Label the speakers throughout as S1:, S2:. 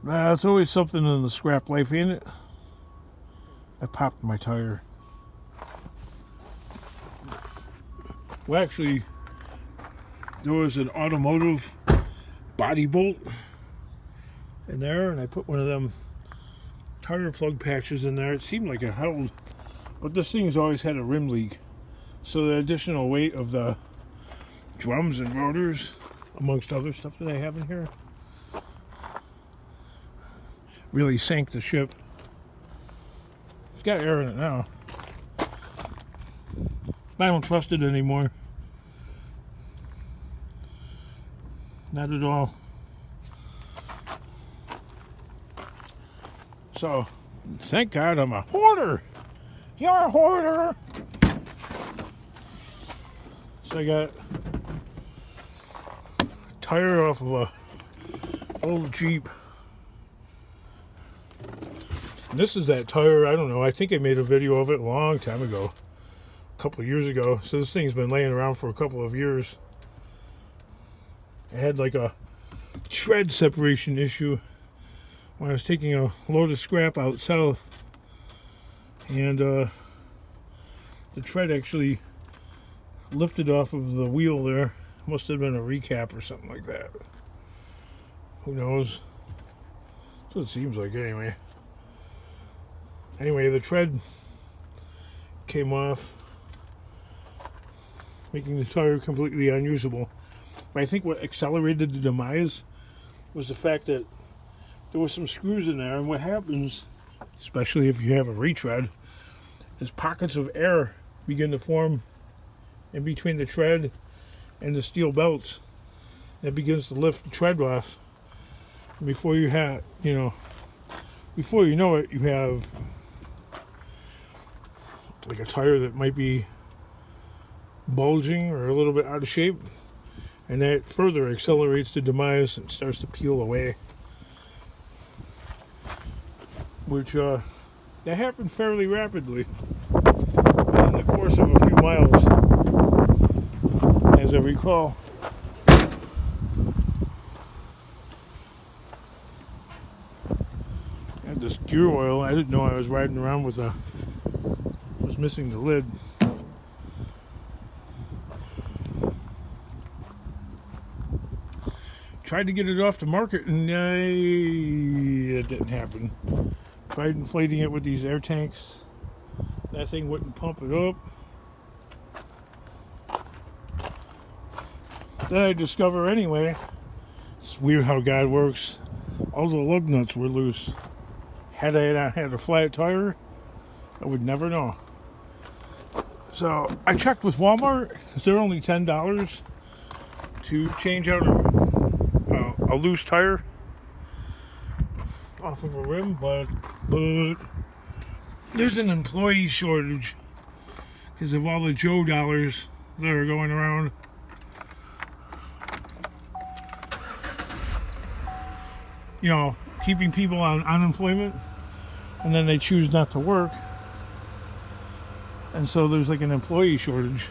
S1: It's always something in the scrap life, ain't it? I popped my tire. Well, actually, there was an automotive body bolt in there, and I put one of them tire plug patches in there. It seemed like it held, but this thing has always had a rim leak. So the additional weight of the drums and rotors, amongst other stuff that I have in here, really sank the ship. It's got air in it now. I don't trust it anymore. Not at all. So, thank God I'm a hoarder. You're a hoarder. So I got a tire off of a old Jeep. And this is that tire, I don't know, I think I made a video of it a long time ago. A couple of years ago. So this thing's been laying around for a couple of years. I had like a tread separation issue when I was taking a load of scrap out south. And the tread actually lifted off of the wheel there. Must have been a recap or something like that. Who knows? That's what it seems like anyway. Anyway, the tread came off, making the tire completely unusable. But I think what accelerated the demise was the fact that there were some screws in there, and what happens, especially if you have a retread, is pockets of air begin to form in between the tread and the steel belts. It begins to lift the tread off. And before you have, before you know it, you have like a tire that might be bulging or a little bit out of shape, and that further accelerates the demise and starts to peel away, which that happened fairly rapidly in the course of a few miles, as I recall. I had this gear oil. I didn't know I was riding around with was missing the lid. Tried to get it off the market, and it didn't happen. Tried inflating it with these air tanks. That thing wouldn't pump it up. Then I discover anyway, it's weird how God works, all the lug nuts were loose. Had I not had a flat tire, I would never know. So I checked with Walmart. They're only $10 to change out a loose tire off of a rim, but there's an employee shortage because of all the Joe dollars that are going around. Keeping people on unemployment, and then they choose not to work, and so there's like an employee shortage.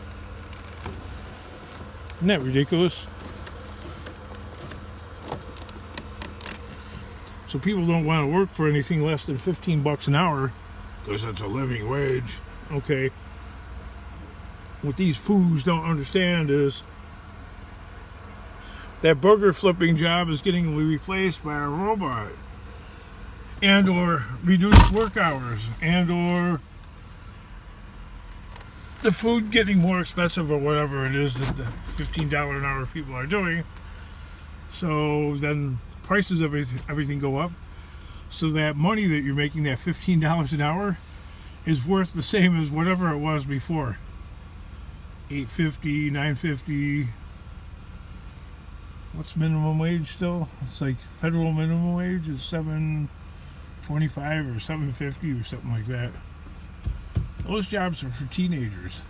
S1: Isn't that ridiculous? So people don't want to work for anything less than $15 an hour because that's a living wage. Okay. What these fools don't understand is that burger flipping job is getting replaced by a robot, and or reduced work hours, and or the food getting more expensive, or whatever it is that the $15 an hour people are doing. So then prices of everything go up, so that money that you're making, that $15 an hour, is worth the same as whatever it was before. $8.50, $9.50. What's minimum wage still? It's like federal minimum wage is $7.25 or $7.50 or something like that. Those jobs are for teenagers.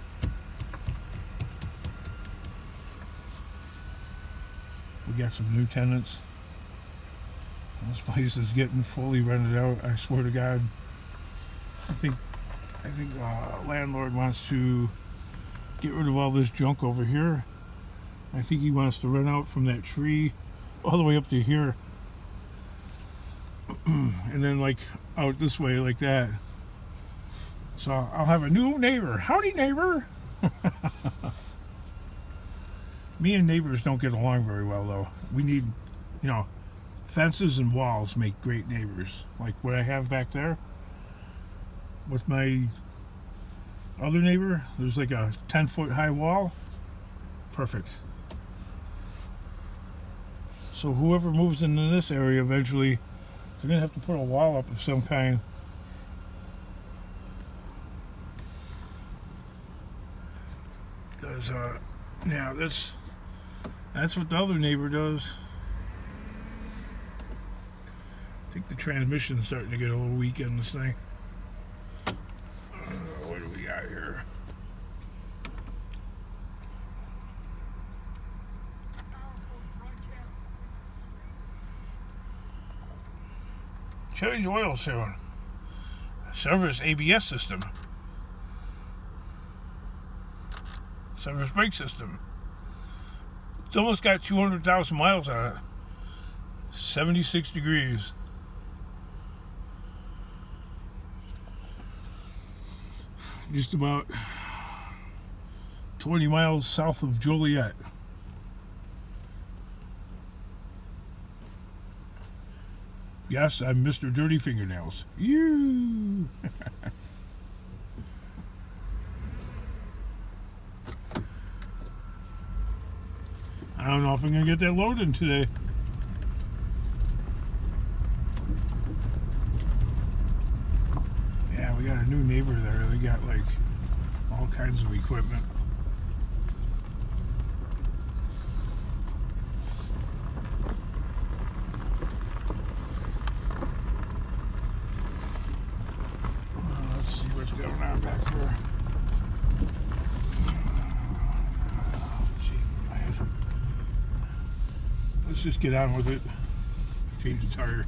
S1: We got some new tenants. This place is getting fully rented out. I swear to God. I think landlord wants to get rid of all this junk over here. I think he wants to rent out from that tree all the way up to here. and then like out this way like that. So I'll have a new neighbor. Howdy, neighbor. Me and neighbors don't get along very well, though. We need, fences and walls make great neighbors. Like what I have back there with my other neighbor. There's like a 10-foot high wall. Perfect. So whoever moves into this area eventually, they're going to have to put a wall up of some kind. Because, yeah, that's what the other neighbor does. I think the transmission's starting to get a little weak in this thing. What do we got here? Change oil soon. Service ABS system. Service brake system. It's almost got 200,000 miles on it. 76 degrees. Just about 20 miles south of Joliet. Yes, I'm Mr. Dirty Fingernails. You. I don't know if I'm going to get that load in today. Yeah, we got a new neighbor there. They got like all kinds of equipment. Let's see what's going on back here. Let's just get on with it. Change the tire.